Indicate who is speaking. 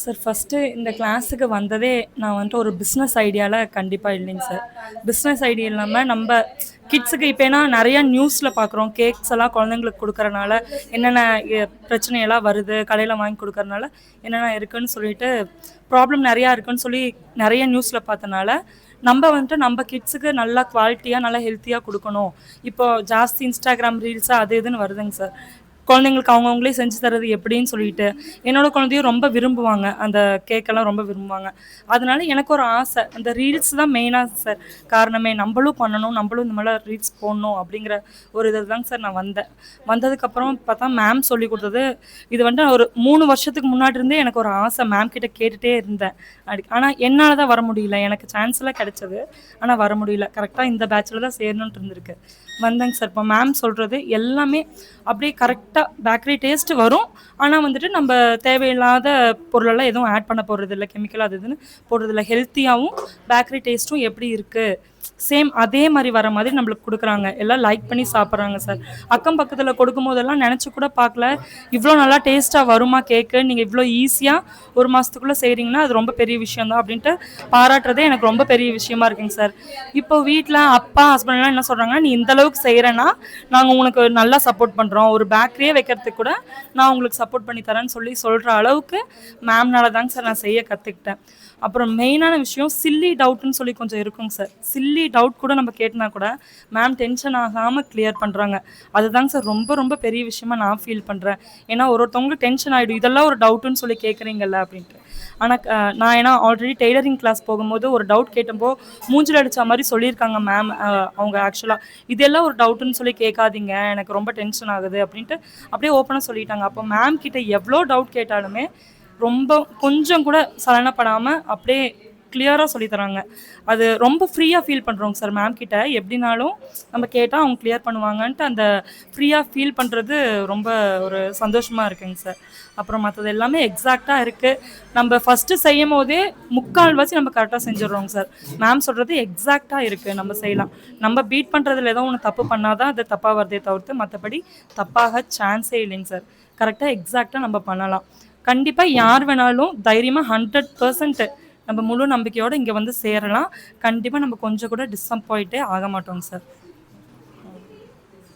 Speaker 1: Sir first இந்த கிளாஸுக்கு வந்ததே நான் வந்துட்டு ஒரு பிஸ்னஸ் ஐடியாவில் கண்டிப்பாக இல்லைங்க சார். பிஸ்னஸ் ஐடியா இல்லாமல் நம்ம கிட்ஸுக்கு இப்போ ஏன்னா நிறையா நியூஸில் பார்க்குறோம், கேக்ஸ் எல்லாம் குழந்தைங்களுக்கு கொடுக்கறனால என்னென்ன பிரச்சனையெல்லாம் வருது, கடையில் வாங்கி கொடுக்கறனால என்னென்ன இருக்குன்னு சொல்லிட்டு ப்ராப்ளம் நிறையா இருக்குன்னு சொல்லி நிறைய நியூஸில் பார்த்தனால நம்ம வந்துட்டு நம்ம கிட்ஸுக்கு நல்லா குவாலிட்டியாக நல்லா ஹெல்த்தியாக கொடுக்கணும். இப்போ ஜாஸ்தி இன்ஸ்டாகிராம் ரீல்ஸு அது இதுன்னு வருதுங்க சார். குழந்தைங்களுக்கு அவங்கவுங்களே செஞ்சு தரது எப்படின்னு சொல்லிட்டு என்னோட குழந்தையும் ரொம்ப விரும்புவாங்க, அந்த கேக்கெல்லாம் ரொம்ப விரும்புவாங்க. அதனால எனக்கு ஒரு ஆசை, அந்த ரீல்ஸ் தான் மெயினாக சார் காரணமே. நம்மளும் பண்ணணும், நம்மளும் இந்த மாதிரிலாம் ரீல்ஸ் போடணும் அப்படிங்கிற ஒரு இதில் தாங்க சார் நான் வந்தேன். வந்ததுக்கப்புறம் பார்த்தா மேம் சொல்லி கொடுத்தது இது வந்துட்டு ஒரு 3 வருஷத்துக்கு முன்னாடி இருந்தே எனக்கு ஒரு ஆசை, மேம் கிட்ட கேட்டுகிட்டே இருந்தேன். ஆனால் என்னால் தான் வர முடியல, எனக்கு சான்ஸ் எல்லாம் கிடைச்சது ஆனால் வர முடியல. கரெக்டாக இந்த பேட்சில் தான் சேரணுன்ட்டு இருந்திருக்கு. வந்தேங்க சார். இப்போ மேம் சொல்கிறது எல்லாமே அப்படியே கரெக்டாக பேக்கரி டேஸ்ட் வரும். ஆனால் வந்துட்டு நம்ம தேவையில்லாத பொருளெல்லாம் எதுவும் ஆட் பண்ண போகிறதில்ல, கெமிக்கல் அது இதுன்னு போடுறதில்ல. ஹெல்த்தியாகவும் பேக்கரி டேஸ்ட்டும் எப்படி இருக்குது சேம் அதே மாதிரி வர மாதிரி நம்மளுக்கு கொடுக்குறாங்க. எல்லாம் லைக் பண்ணி சாப்பிட்றாங்க சார். அக்கம் பக்கத்தில் கொடுக்கும் போதெல்லாம் நினச்சி கூட பார்க்கல, இவ்வளோ நல்லா டேஸ்ட்டாக வருமா கேக்கு, நீங்கள் இவ்வளோ ஈஸியாக 1 மாதத்துக்குள்ளே செய்கிறீங்கன்னா அது ரொம்ப பெரிய விஷயம் தான் அப்படின்ட்டு பாராட்டுறதே எனக்கு ரொம்ப பெரிய விஷயமா இருக்குங்க சார். இப்போ வீட்டில் அப்பா ஹஸ்பண்ட்லாம் என்ன சொல்கிறாங்கன்னா, நீ இந்த அளவுக்கு செய்கிறேன்னா நாங்கள் உங்களுக்கு நல்லா சப்போர்ட் பண்ணுறோம், ஒரு பேக்கரியே வைக்கிறதுக்கு கூட நான் உங்களுக்கு சப்போர்ட் பண்ணி தரேன்னு சொல்கிற அளவுக்கு மேம்னால தாங்க சார் நான் செய்ய கற்றுக்கிட்டேன். அப்புறம் மெயினான விஷயம் சில்லி டவுட்னு சொல்லி கொஞ்சம் இருக்குங்க சார். சில்லி டவுட் கூட நம்ம கேட்டனா கூட மேம் டென்ஷன் ஆகாமல் கிளியர் பண்ணுறாங்க. அதுதாங்க சார் ரொம்ப ரொம்ப பெரிய விஷயமா நான் ஃபீல் பண்ணுறேன். ஏன்னா ஒருத்தவங்களுக்கு டென்ஷன் ஆகிடும், இதெல்லாம் ஒரு டவுட்டுன்னு சொல்லி கேட்குறீங்கல்ல அப்படின்ட்டு. ஆனால் நான் ஏன்னா ஆல்ரெடி டெய்லரிங் கிளாஸ் போகும்போது ஒரு டவுட் கேட்டப்போ மூஞ்சில் அடித்த மாதிரி சொல்லியிருக்காங்க மேம். அவங்க ஆக்சுவலாக இதெல்லாம் ஒரு டவுட்டுன்னு சொல்லி கேட்காதீங்க, எனக்கு ரொம்ப டென்ஷன் ஆகுது அப்படின்ட்டு அப்படியே ஓப்பனாக சொல்லிட்டாங்க. அப்போ மேம் கிட்ட எவ்வளோ டவுட் கேட்டாலுமே ரொம்ப கொஞ்சம் கூட சலனப்படாமல் அப்படியே கிளியராக சொல்லித்தராங்க. அது ரொம்ப ஃப்ரீயாக ஃபீல் பண்ணுறோங்க சார் மேம் கிட்ட. எப்படினாலும் நம்ம கேட்டால் அவங்க கிளியர் பண்ணுவாங்கன்ட்டு அந்த ஃப்ரீயாக ஃபீல் பண்ணுறது ரொம்ப ஒரு சந்தோஷமாக இருக்குங்க சார். அப்புறம் மற்றது எல்லாமே எக்ஸாக்டாக இருக்குது. நம்ம ஃபஸ்ட்டு செய்யும் போதே முக்கால்வாசி நம்ம கரெக்டாக செஞ்சிடறோங்க சார். மேம் சொல்கிறது எக்ஸாக்டாக இருக்குது, நம்ம செய்யலாம். நம்ம பீட் பண்ணுறதுல ஏதோ ஒன்று தப்பு பண்ணாதான் அது தப்பாக வருதே தவிர்த்து மற்றபடி தப்பாக சான்ஸே இல்லைங்க சார். கரெக்டாக எக்ஸாக்டாக நம்ம பண்ணலாம். கண்டிப்பாக யார் வேணாலும் தைரியமாக 100% நம்ம முழு நம்பிக்கையோடு இங்கே வந்து சேரலாம். கண்டிப்பாக நம்ம கொஞ்சம் கூட டிஸப்பாயிண்ட்டே ஆக மாட்டோங்க சார்.